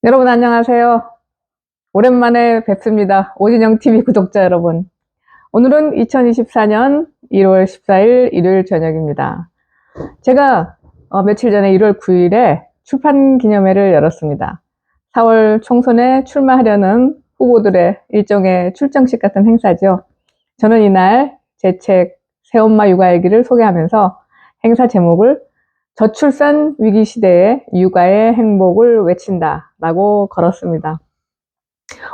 여러분 안녕하세요. 오랜만에 뵙습니다. 오진영TV 구독자 여러분. 오늘은 2024년 1월 14일 일요일 저녁입니다. 제가 며칠 전에 1월 9일에 출판 기념회를 열었습니다. 4월 총선에 출마하려는 후보들의 일종의 출정식 같은 행사죠. 저는 이날 제 책 새엄마 육아일기를 소개하면서 행사 제목을 저출산 위기 시대에 육아의 행복을 외친다 라고 걸었습니다.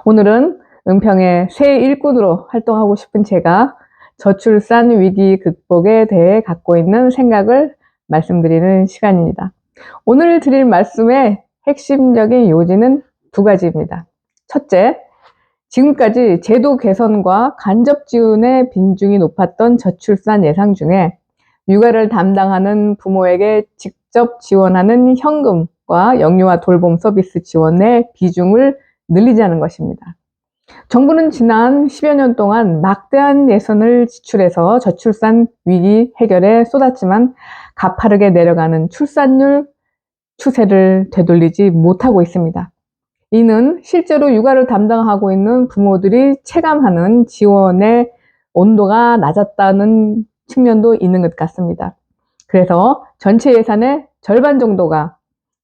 오늘은 은평의 새 일꾼으로 활동하고 싶은 제가 저출산 위기 극복에 대해 갖고 있는 생각을 말씀드리는 시간입니다. 오늘 드릴 말씀의 핵심적인 요지는 두 가지입니다. 첫째, 지금까지 제도 개선과 간접 지원의 비중이 높았던 저출산 예상 중에 육아를 담당하는 부모에게 직접 지원하는 현금과 영유아 돌봄 서비스 지원의 비중을 늘리자는 것입니다. 정부는 지난 10여 년 동안 막대한 예산을 지출해서 저출산 위기 해결에 쏟았지만 가파르게 내려가는 출산율 추세를 되돌리지 못하고 있습니다. 이는 실제로 육아를 담당하고 있는 부모들이 체감하는 지원의 온도가 낮았다는 측면도 있는 것 같습니다. 그래서 전체 예산의 절반 정도가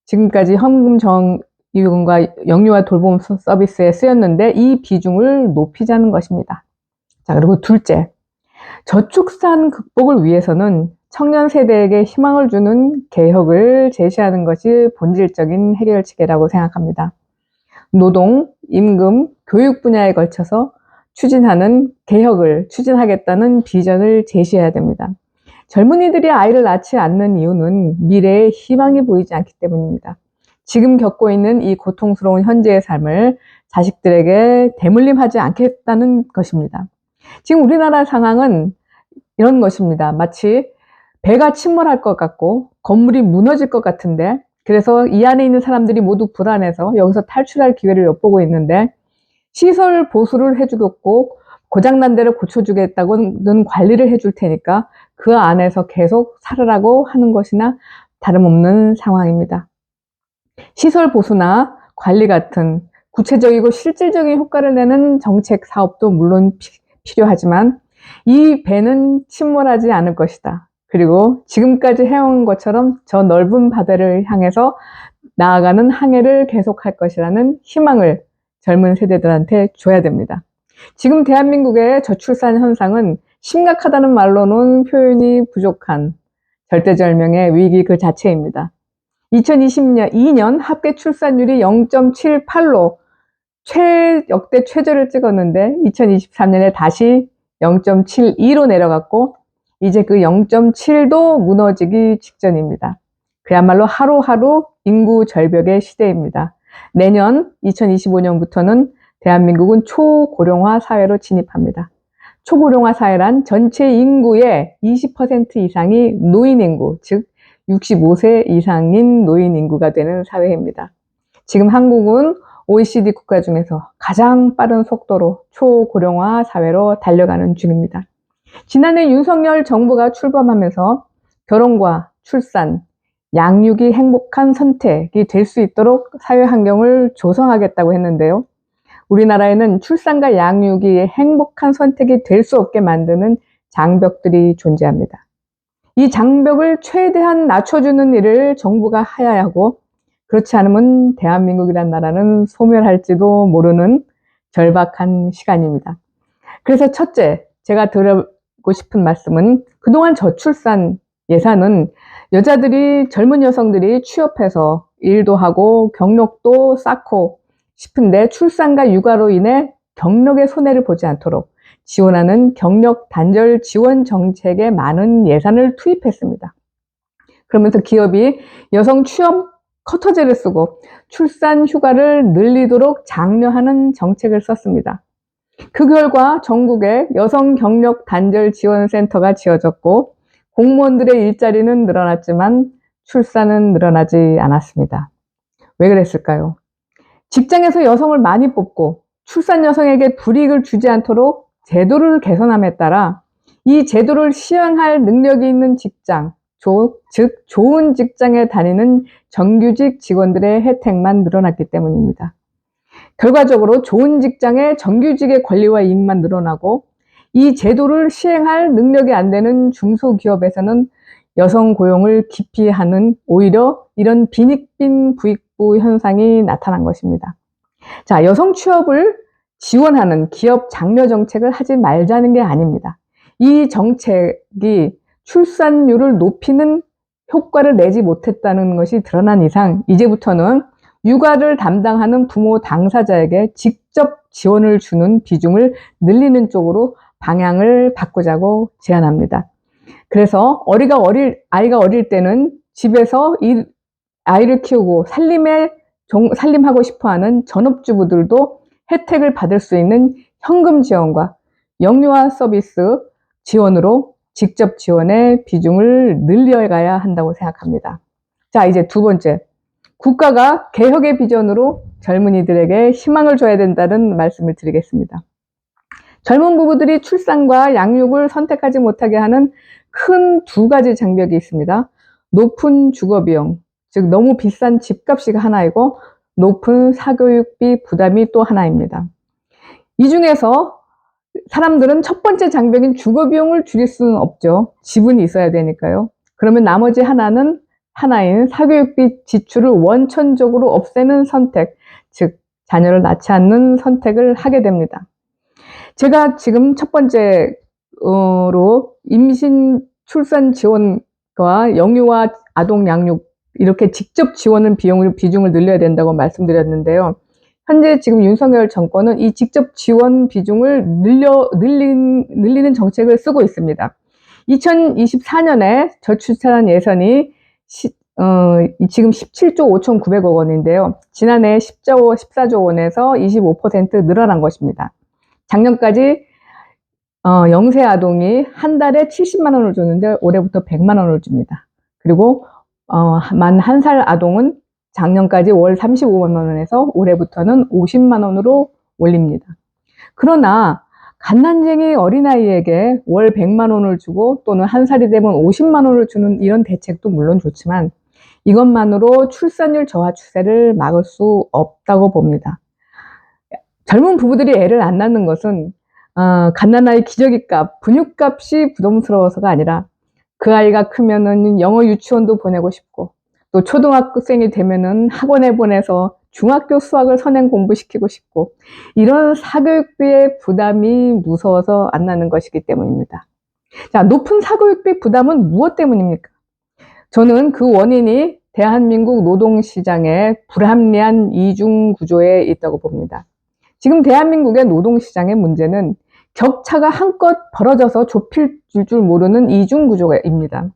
지금까지 현금 지원과 영유아 돌봄 서비스에 쓰였는데 이 비중을 높이자는 것입니다. 자, 그리고 둘째, 저출산 극복을 위해서는 청년 세대에게 희망을 주는 개혁을 제시하는 것이 본질적인 해결책이라고 생각합니다. 노동, 임금, 교육 분야에 걸쳐서 추진하는 개혁을 추진하겠다는 비전을 제시해야 됩니다. 젊은이들이 아이를 낳지 않는 이유는 미래에 희망이 보이지 않기 때문입니다. 지금 겪고 있는 이 고통스러운 현재의 삶을 자식들에게 대물림하지 않겠다는 것입니다. 지금 우리나라 상황은 이런 것입니다. 마치 배가 침몰할 것 같고 건물이 무너질 것 같은데 그래서 이 안에 있는 사람들이 모두 불안해서 여기서 탈출할 기회를 엿보고 있는데 시설 보수를 해주겠고 고장난 데를 고쳐주겠다고는 관리를 해줄 테니까 그 안에서 계속 살으라고 하는 것이나 다름없는 상황입니다. 시설 보수나 관리 같은 구체적이고 실질적인 효과를 내는 정책 사업도 물론 필요하지만 이 배는 침몰하지 않을 것이다. 그리고 지금까지 해온 것처럼 저 넓은 바다를 향해서 나아가는 항해를 계속할 것이라는 희망을 젊은 세대들한테 줘야 됩니다. 지금 대한민국의 저출산 현상은 심각하다는 말로는 표현이 부족한 절대절명의 위기 그 자체입니다. 2022년 합계 출산율이 0.78로 역대 최저를 찍었는데 2023년에 다시 0.72로 내려갔고 이제 그 0.7도 무너지기 직전입니다. 그야말로 하루하루 인구 절벽의 시대입니다. 내년 2025년부터는 대한민국은 초고령화 사회로 진입합니다. 초고령화 사회란 전체 인구의 20% 이상이 노인 인구, 즉 65세 이상인 노인 인구가 되는 사회입니다. 지금 한국은 OECD 국가 중에서 가장 빠른 속도로 초고령화 사회로 달려가는 중입니다. 지난해 윤석열 정부가 출범하면서 결혼과 출산, 양육이 행복한 선택이 될 수 있도록 사회 환경을 조성하겠다고 했는데요. 우리나라에는 출산과 양육이 행복한 선택이 될 수 없게 만드는 장벽들이 존재합니다. 이 장벽을 최대한 낮춰주는 일을 정부가 해야 하고 그렇지 않으면 대한민국이란 나라는 소멸할지도 모르는 절박한 시간입니다. 그래서 첫째, 제가 드리고 싶은 말씀은 그동안 저출산 예산은 젊은 여성들이 취업해서 일도 하고 경력도 쌓고 싶은데 출산과 육아로 인해 경력의 손해를 보지 않도록 지원하는 경력 단절 지원 정책에 많은 예산을 투입했습니다. 그러면서 기업이 여성 취업 커터제를 쓰고 출산 휴가를 늘리도록 장려하는 정책을 썼습니다. 그 결과 전국에 여성 경력 단절 지원 센터가 지어졌고 공무원들의 일자리는 늘어났지만 출산은 늘어나지 않았습니다. 왜 그랬을까요? 직장에서 여성을 많이 뽑고 출산 여성에게 불이익을 주지 않도록 제도를 개선함에 따라 이 제도를 시행할 능력이 있는 직장, 즉 좋은 직장에 다니는 정규직 직원들의 혜택만 늘어났기 때문입니다. 결과적으로 좋은 직장의 정규직의 권리와 이익만 늘어나고 이 제도를 시행할 능력이 안 되는 중소기업에서는 여성 고용을 기피하는 오히려 이런 빈익빈 부익부 현상이 나타난 것입니다. 자, 여성 취업을 지원하는 기업 장려 정책을 하지 말자는 게 아닙니다. 이 정책이 출산율을 높이는 효과를 내지 못했다는 것이 드러난 이상 이제부터는 육아를 담당하는 부모 당사자에게 직접 지원을 주는 비중을 늘리는 쪽으로 방향을 바꾸자고 제안합니다. 그래서 아이가 어릴 때는 집에서 아이를 키우고 살림하고 싶어하는 전업주부들도 혜택을 받을 수 있는 현금 지원과 영유아 서비스 지원으로 직접 지원의 비중을 늘려가야 한다고 생각합니다. 자, 이제 두 번째. 국가가 개혁의 비전으로 젊은이들에게 희망을 줘야 된다는 말씀을 드리겠습니다. 젊은 부부들이 출산과 양육을 선택하지 못하게 하는 큰 두 가지 장벽이 있습니다. 높은 주거비용, 즉 너무 비싼 집값이 하나이고 높은 사교육비 부담이 또 하나입니다. 이 중에서 사람들은 첫 번째 장벽인 주거비용을 줄일 수는 없죠. 지분이 있어야 되니까요. 그러면 나머지 하나인 사교육비 지출을 원천적으로 없애는 선택, 즉 자녀를 낳지 않는 선택을 하게 됩니다. 제가 지금 첫 번째로 임신 출산 지원과 영유아 아동 양육 이렇게 직접 지원은 비중을 늘려야 된다고 말씀드렸는데요. 현재 지금 윤석열 정권은 이 직접 지원 비중을 늘리는 정책을 쓰고 있습니다. 2024년에 저출산 예산이 지금 17조 5,900억 원인데요. 지난해 14조 원에서 25% 늘어난 것입니다. 작년까지 영세 아동이 한 달에 70만 원을 줬는데 올해부터 100만 원을 줍니다. 그리고 만 1살 아동은 작년까지 월 35만 원에서 올해부터는 50만 원으로 올립니다. 그러나 갓난쟁이 어린아이에게 월 100만 원을 주고 또는 1살이 되면 50만 원을 주는 이런 대책도 물론 좋지만 이것만으로 출산율 저하 추세를 막을 수 없다고 봅니다. 젊은 부부들이 애를 안 낳는 것은 갓난아이 기저귀 값, 분유값이 부담스러워서가 아니라 그 아이가 크면은 영어 유치원도 보내고 싶고 또 초등학생이 되면은 학원에 보내서 중학교 수학을 선행 공부시키고 싶고 이런 사교육비의 부담이 무서워서 안 낳는 것이기 때문입니다. 자, 높은 사교육비 부담은 무엇 때문입니까? 저는 그 원인이 대한민국 노동시장의 불합리한 이중 구조에 있다고 봅니다. 지금 대한민국의 노동시장의 문제는 격차가 한껏 벌어져서 좁힐 줄 모르는 이중 구조입니다.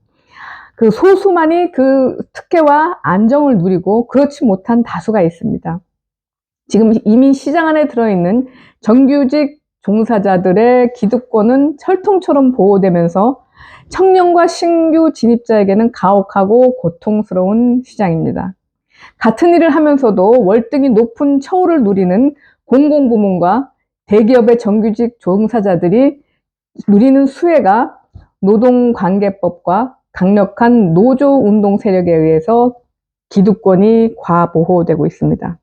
그 소수만이 그 특혜와 안정을 누리고 그렇지 못한 다수가 있습니다. 지금 이미 시장 안에 들어있는 정규직 종사자들의 기득권은 철통처럼 보호되면서 청년과 신규 진입자에게는 가혹하고 고통스러운 시장입니다. 같은 일을 하면서도 월등히 높은 처우를 누리는 공공부문과 대기업의 정규직 종사자들이 누리는 수혜가 노동관계법과 강력한 노조운동 세력에 의해서 기득권이 과보호되고 있습니다.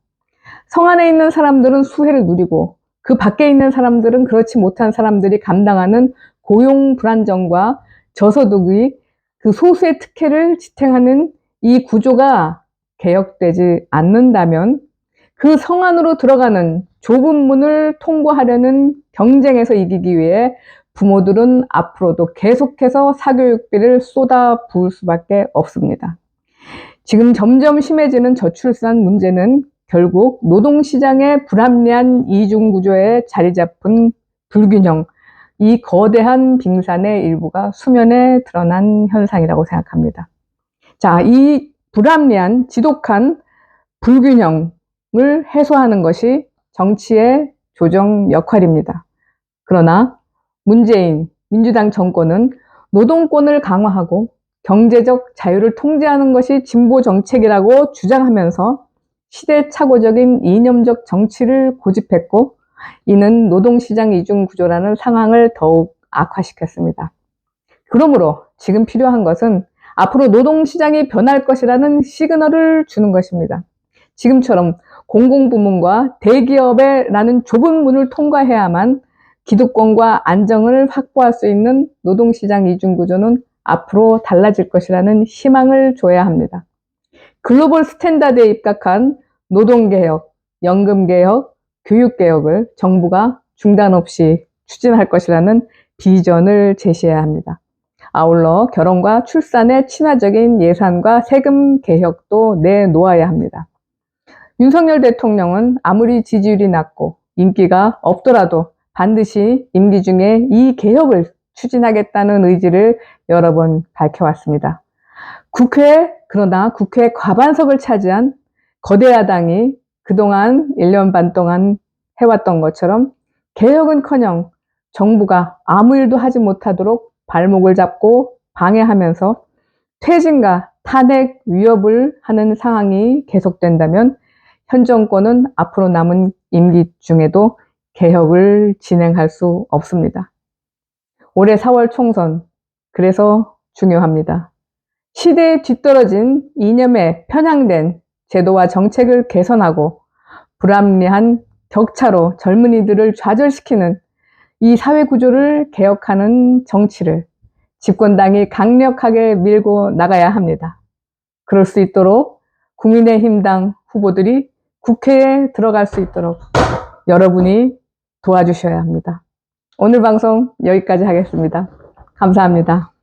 성 안에 있는 사람들은 수혜를 누리고 그 밖에 있는 사람들은 그렇지 못한 사람들이 감당하는 고용 불안정과 저소득의 그 소수의 특혜를 지탱하는 이 구조가 개혁되지 않는다면 그 성 안으로 들어가는 좁은 문을 통과하려는 경쟁에서 이기기 위해 부모들은 앞으로도 계속해서 사교육비를 쏟아 부을 수밖에 없습니다. 지금 점점 심해지는 저출산 문제는 결국 노동시장의 불합리한 이중구조에 자리 잡은 불균형, 이 거대한 빙산의 일부가 수면에 드러난 현상이라고 생각합니다. 자, 이 불합리한 지독한 불균형을 해소하는 것이 정치의 조정 역할입니다. 그러나 문재인 민주당 정권은 노동권을 강화하고 경제적 자유를 통제하는 것이 진보 정책이라고 주장하면서 시대착오적인 이념적 정치를 고집했고 이는 노동시장 이중구조라는 상황을 더욱 악화시켰습니다. 그러므로 지금 필요한 것은 앞으로 노동시장이 변할 것이라는 시그널을 주는 것입니다. 지금처럼 공공부문과 대기업이라는 좁은 문을 통과해야만 기득권과 안정을 확보할 수 있는 노동시장 이중구조는 앞으로 달라질 것이라는 희망을 줘야 합니다. 글로벌 스탠다드에 입각한 노동개혁, 연금개혁, 교육개혁을 정부가 중단 없이 추진할 것이라는 비전을 제시해야 합니다. 아울러 결혼과 출산에 친화적인 예산과 세금 개혁도 내놓아야 합니다. 윤석열 대통령은 아무리 지지율이 낮고 인기가 없더라도 반드시 임기 중에 이 개혁을 추진하겠다는 의지를 여러 번 밝혀왔습니다. 그러나 국회 과반석을 차지한 거대 야당이 그동안 1년 반 동안 해왔던 것처럼 개혁은커녕 정부가 아무 일도 하지 못하도록 발목을 잡고 방해하면서 퇴진과 탄핵 위협을 하는 상황이 계속된다면 현 정권은 앞으로 남은 임기 중에도 개혁을 진행할 수 없습니다. 올해 4월 총선, 그래서 중요합니다. 시대에 뒤떨어진 이념에 편향된 제도와 정책을 개선하고 불합리한 격차로 젊은이들을 좌절시키는 이 사회구조를 개혁하는 정치를 집권당이 강력하게 밀고 나가야 합니다. 그럴 수 있도록 국민의힘당 후보들이 국회에 들어갈 수 있도록 여러분이 도와주셔야 합니다. 오늘 방송 여기까지 하겠습니다. 감사합니다.